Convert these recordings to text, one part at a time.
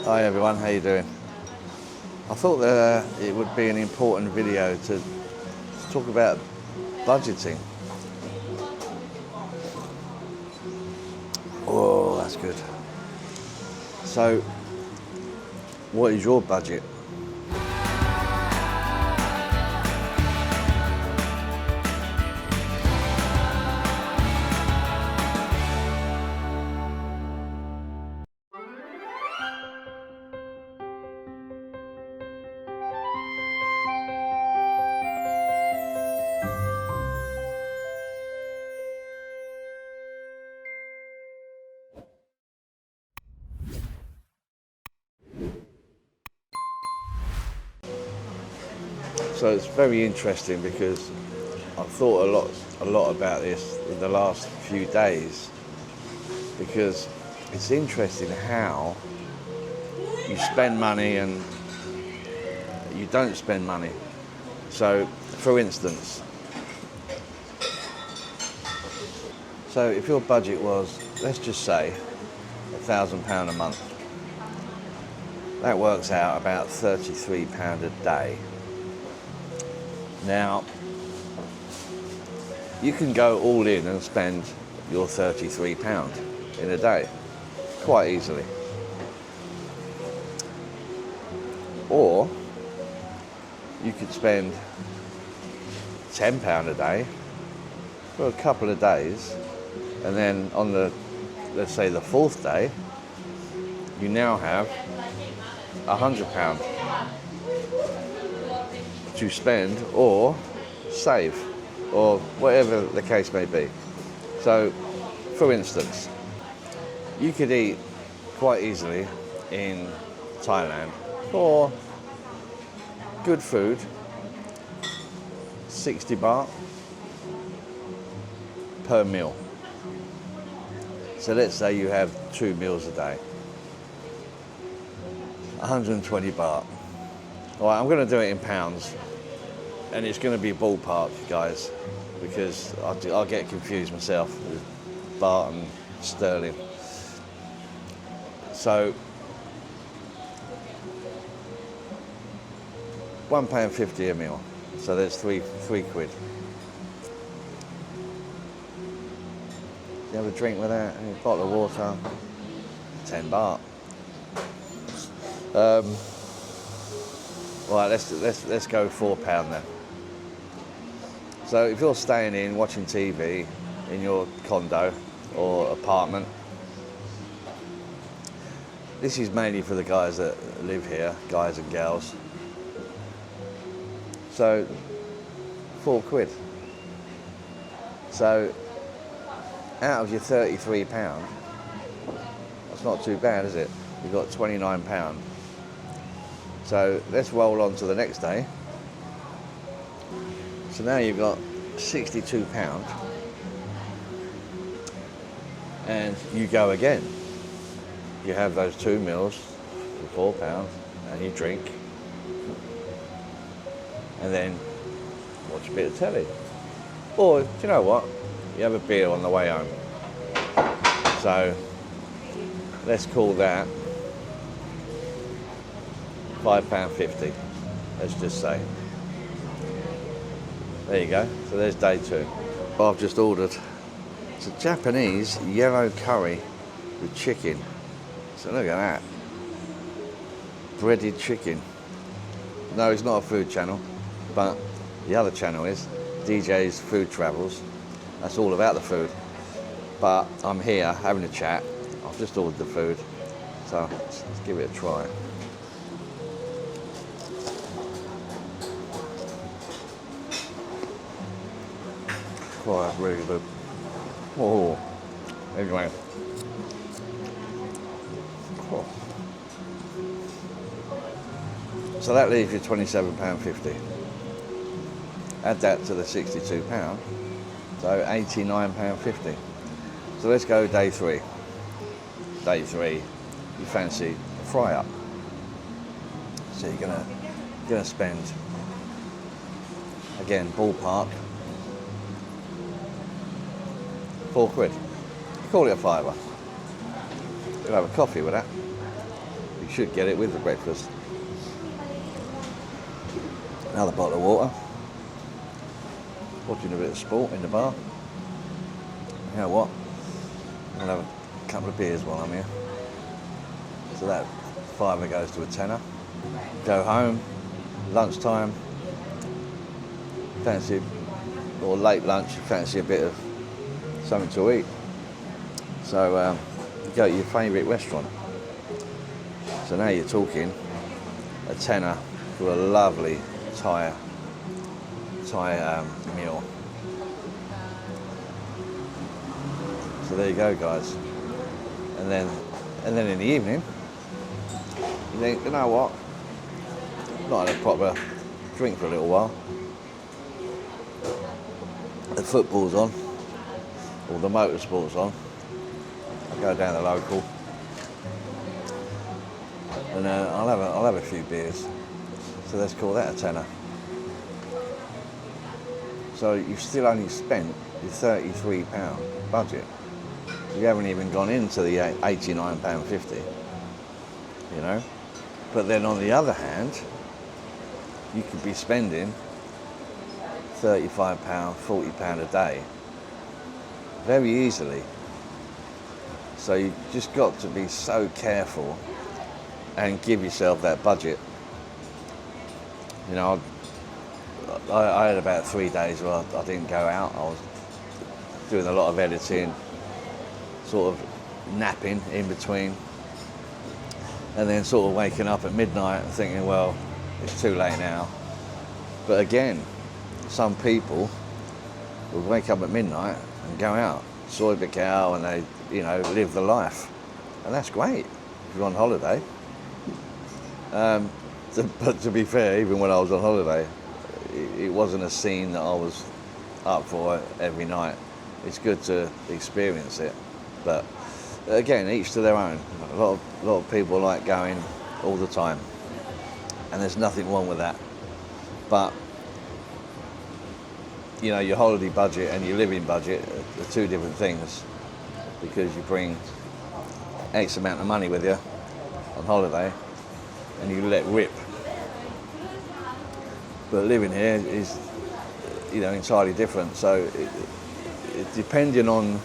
Hi everyone, how you doing? I thought that it would be an important video to talk about budgeting. Oh, that's good. So, what is your budget? So it's very interesting because I've thought a lot about this in the last few days, because it's interesting how you spend money and you don't spend money. So, for instance, so if your budget was, let's just say, £1,000 a month, that works out about £33 a day. Now, you can go all in and spend your £33 in a day, quite easily. Or, you could spend £10 a day for a couple of days, and then on the, let's say the fourth day, you now have £100 to spend or save, or whatever the case may be. So, for instance, you could eat quite easily in Thailand for good food, 60 baht per meal. So let's say you have 2 meals a day, 120 baht. All right, I'm going to do it in pounds, and it's going to be ballpark, guys, because I'll get confused myself with baht and sterling. So, £1.50 a meal. So there's three quid. You have a drink with that, a bottle of water, 10 baht. Right, let's go £4 then. So if you're staying in, watching TV in your condo or apartment, this is mainly for the guys that live here, guys and girls. So, 4 quid. So, out of your £33, that's not too bad, is it? You've got £29. So let's roll on to the next day. So now you've got £62, and you go again. You have those 2 meals for £4, and you drink, and then watch a bit of telly. Or, do you know what? You have a beer on the way home. So let's call that £5.50, let's just say. There you go, so there's day 2. I've just ordered, it's a Japanese yellow curry with chicken. So look at that, breaded chicken. No, it's not a food channel, but the other channel is DJ's Food Travels. That's all about the food. But I'm here having a chat. I've just ordered the food, so let's give it a try. Oh, that's really good. Oh, anyway. Oh. So that leaves you £27.50. Add that to the £62, so £89.50. So let's go day 3. Day 3, you fancy a fry up. So you're gonna spend, again, ballpark, 4 quid. Call it a fiver. You'll have a coffee with that. Be You should get it with the breakfast. Another bottle of water. Watching a bit of sport in the bar. You know what? I'll have a couple of beers while I'm here. So that fiver goes to a tenner. Go home, lunchtime, fancy, or late lunch, fancy a bit of something to eat. So you go to your favourite restaurant. So now you're talking a tenner for a lovely Thai meal. So there you go, guys. And then in the evening, you think, you know what? Not had a proper drink for a little while. The football's on, or the motorsport's on. I go down the local, and I'll have a few beers. So let's call that a tenner. So you've still only spent your £33 budget. You haven't even gone into the £89.50, you know. But then on the other hand, you could be spending £35, £40 a day very easily. So you just got to be so careful and give yourself that budget. You know, I had about 3 days where I didn't go out. I was doing a lot of editing, sort of napping in between, and then sort of waking up at midnight and thinking, well, it's too late now. But again, some people would wake up at midnight and go out, soy the cow, and they, you know, live the life. And that's great if you're on holiday. But to be fair, even when I was on holiday, it wasn't a scene that I was up for every night. It's good to experience it. But again, each to their own. A lot of people like going all the time, and there's nothing wrong with that. But you know, your holiday budget and your living budget are two different things, because you bring X amount of money with you on holiday and you let rip. But living here is, you know, entirely different. So it depending on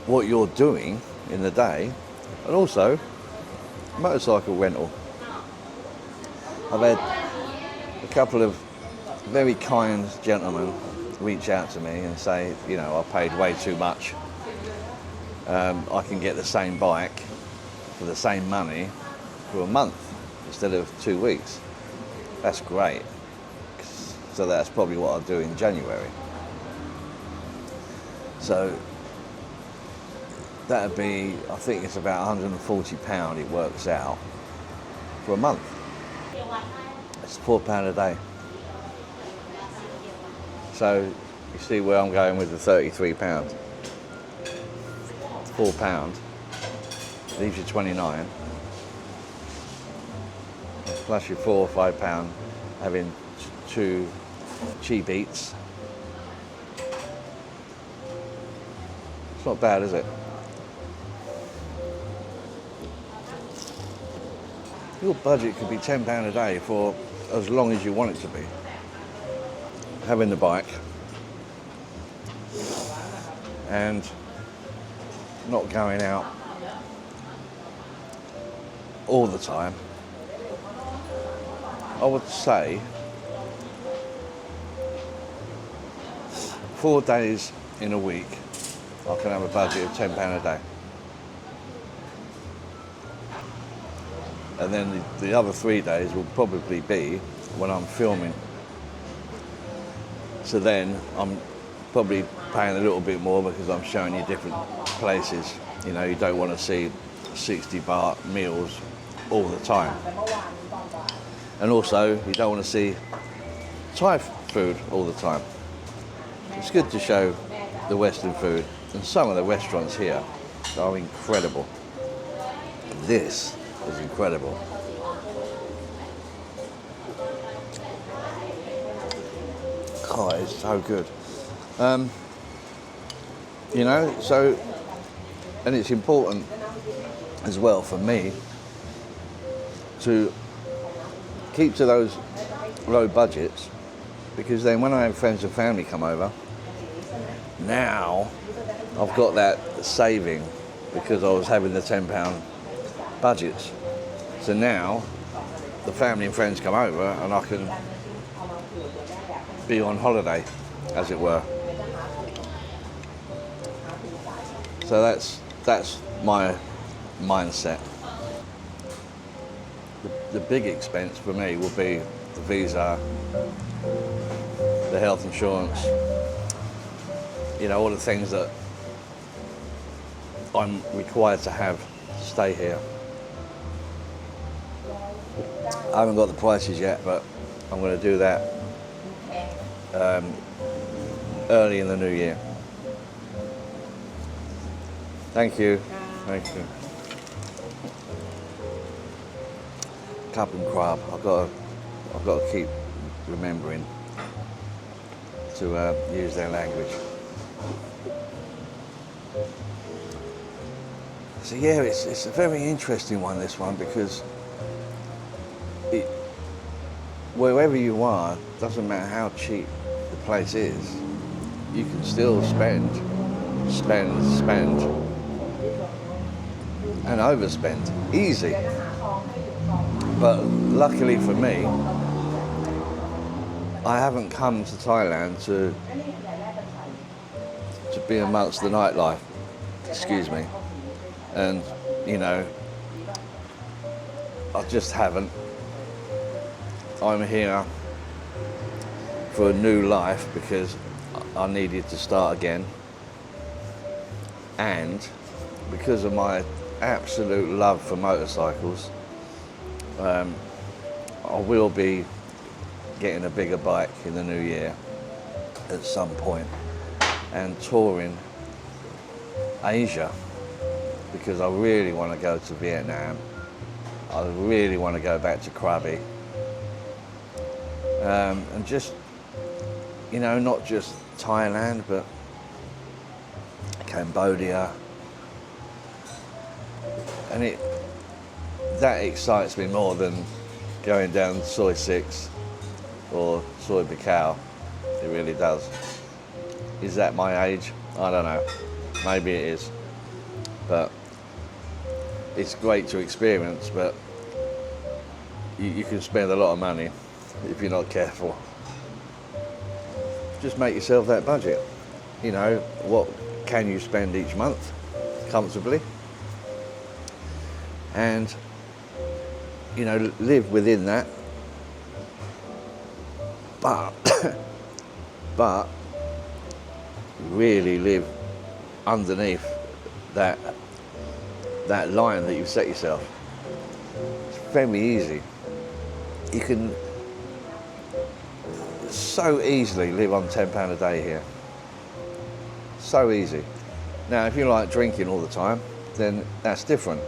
what you're doing in the day, and also motorcycle rental. I've had a couple of very kind gentlemen reach out to me and say, you know, I paid way too much. I can get the same bike for the same money for a month instead of 2 weeks. That's great. So that's probably what I'll do in January. So that'd be, I think it's about £140 it works out for a month. It's £4 a day. So you see where I'm going with the £33. £4 leaves you 29, plus your £4 or £5 having 2 cheap eats. It's not bad, is it? Your budget could be £10 a day for as long as you want it to be. Having the bike and not going out all the time. I would say 4 days in a week I can have a budget of £10 a day. And then the other 3 days will probably be when I'm filming. So then I'm probably paying a little bit more because I'm showing you different places. You know, you don't want to see 60 baht meals all the time. And also, you don't want to see Thai food all the time. It's good to show the Western food, and some of the restaurants here are incredible. This is incredible. Oh, it's so good. You know, so, and it's important as well for me to keep to those low budgets, because then when I have friends and family come over, now I've got that saving because I was having the £10 budgets. So now the family and friends come over and I can be on holiday, as it were. So that's my mindset. The big expense for me will be the visa, the health insurance, all the things that I'm required to have to stay here. I haven't got the prices yet, but I'm going to do that early in the new year. Thank you. Cup and crab. I've got to keep remembering to use their language. So yeah, it's a very interesting one, this one, because wherever you are, doesn't matter how cheap the place is, you can still spend and overspend easy. But luckily for me, I haven't come to Thailand to be amongst the nightlife, excuse me, and I just haven't. I'm here for a new life because I needed to start again, and because of my absolute love for motorcycles, I will be getting a bigger bike in the new year at some point and touring Asia, because I really want to go to Vietnam. I really want to go back to Krabi. And just, not just Thailand, but Cambodia. And that excites me more than going down Soi 6 or Soi Buakhao. It really does. Is that my age? I don't know. Maybe it is. But it's great to experience, but you can spend a lot of money if you're not careful. Just make yourself that budget. What can you spend each month comfortably? And, live within that. But really live underneath that line that you've set yourself. It's very easy. You can so easily live on £10 a day here. So easy. Now, if you like drinking all the time, then that's different.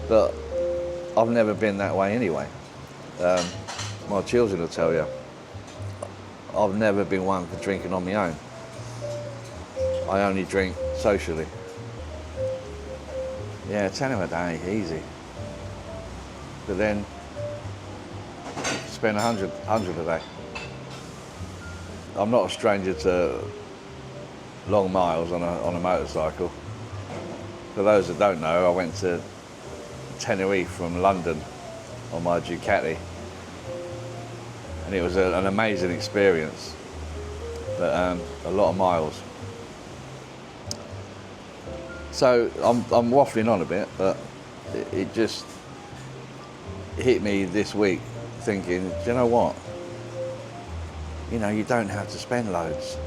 But I've never been that way anyway. My children will tell you. I've never been one for drinking on my own. I only drink socially. Yeah, 10 a day, easy. But then spend 100 a day. I'm not a stranger to long miles on a motorcycle. For those that don't know, I went to Tenerife from London on my Ducati, and it was an amazing experience, but a lot of miles. So I'm waffling on a bit, but it just hit me this week thinking, do you know what? You don't have to spend loads.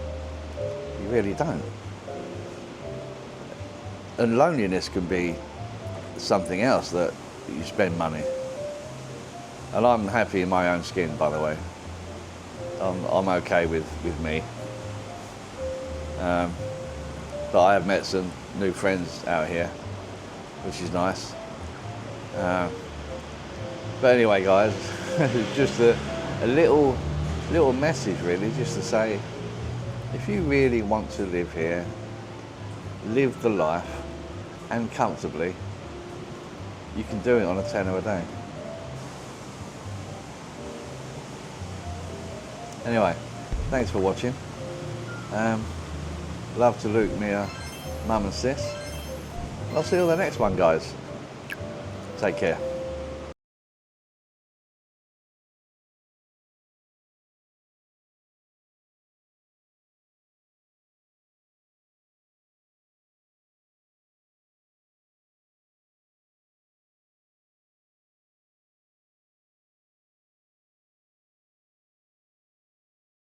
You really don't. And loneliness can be something else that you spend money. And I'm happy in my own skin, by the way. I'm okay with me. But I have met some new friends out here, which is nice. But anyway, guys, just a little message really, just to say, if you really want to live here, live the life and comfortably, you can do it on a tenner a day. Anyway, thanks for watching. Love to Luke, Mia, Mum and Sis. I'll see you on the next one, guys. Take care.